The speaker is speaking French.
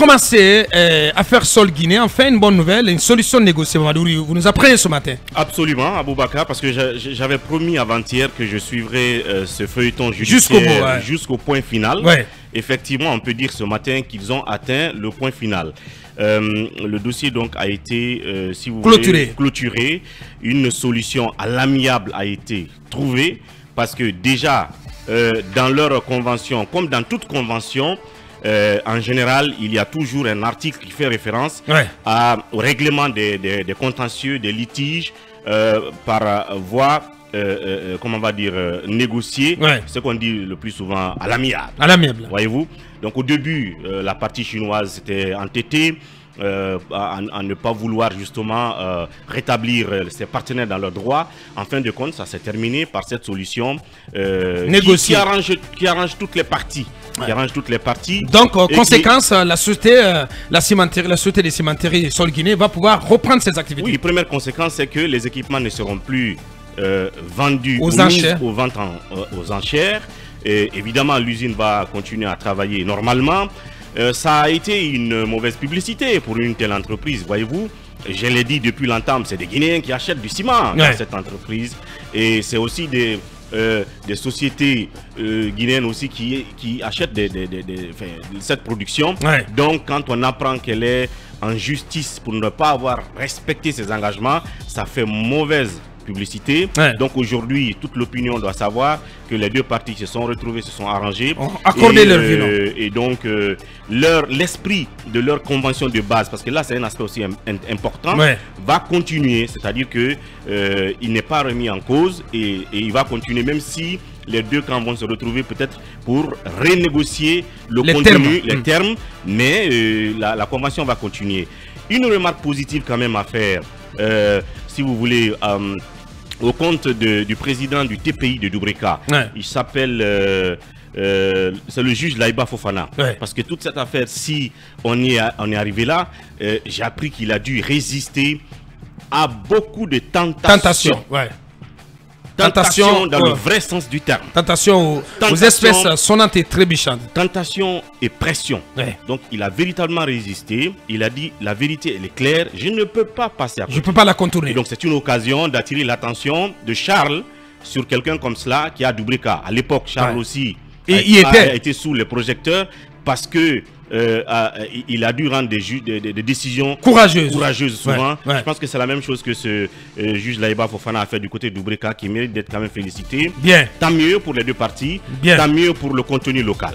commencé à faire sol Guinée. Enfin, une bonne nouvelle, une solution négociée. Vous nous apprenez ce matin. Absolument, Aboubakar, parce que j'avais promis avant-hier que je suivrai ce feuilleton judiciaire jusqu'au point final. Ouais. Effectivement, on peut dire ce matin qu'ils ont atteint le point final. Le dossier donc a été, si vous voulez, clôturé. Une solution à l'amiable a été trouvée parce que déjà, dans leur convention, comme dans toute convention, en général, il y a toujours un article qui fait référence au règlement des contentieux, des litiges par voie, comment on va dire, négociée, ce qu'on dit le plus souvent à l'amiable. À l'amiable. Voyez-vous? Donc au début, la partie chinoise s'était entêtée à ne pas vouloir justement rétablir ses partenaires dans leurs droits. En fin de compte, ça s'est terminé par cette solution qui arrange toutes les parties. Qui arrange toutes les parties. Donc, conséquence, la société des cimenteries Sol Guinée va pouvoir reprendre ses activités. Oui, première conséquence, c'est que les équipements ne seront plus vendus aux enchères. Aux enchères. Et évidemment, l'usine va continuer à travailler normalement. Ça a été une mauvaise publicité pour une telle entreprise, voyez-vous. Je l'ai dit depuis longtemps, c'est des Guinéens qui achètent du ciment dans cette entreprise. Et c'est aussi des sociétés guinéennes aussi qui achètent cette production. Donc, quand on apprend qu'elle est en justice pour ne pas avoir respecté ses engagements, ça fait mauvaise publicité. Donc aujourd'hui, toute l'opinion doit savoir que les deux parties se sont retrouvées, se sont arrangées, accordé leur vie. Et donc l'esprit de leur convention de base, parce que là c'est un aspect aussi important, va continuer, c'est-à-dire que il n'est pas remis en cause et il va continuer, même si les deux camps vont se retrouver peut-être pour renégocier le contenu, les termes, mais la convention va continuer. Une remarque positive quand même à faire, si vous voulez, au compte du président du TPI de Doubrika. Il s'appelle, c'est le juge Laïba Fofana. Parce que toute cette affaire, si on est arrivé là, j'ai appris qu'il a dû résister à beaucoup de tentations. Tentation dans le vrai sens du terme. Tentation aux espèces sonnantes et trébuchantes. Tentation et pression. Donc il a véritablement résisté. Il a dit la vérité, elle est claire. Je ne peux pas passer à côté. Je ne peux pas la contourner. Et donc c'est une occasion d'attirer l'attention de Charles sur quelqu'un comme cela qui a Doubrika. À l'époque, Charles aussi a été sous les projecteurs parce que il a dû rendre des décisions courageuses souvent. Je pense que c'est la même chose que ce juge Laïba Fofana a fait du côté de Doubrika, qui mérite d'être quand même félicité. Tant mieux pour les deux parties, tant mieux pour le contenu local.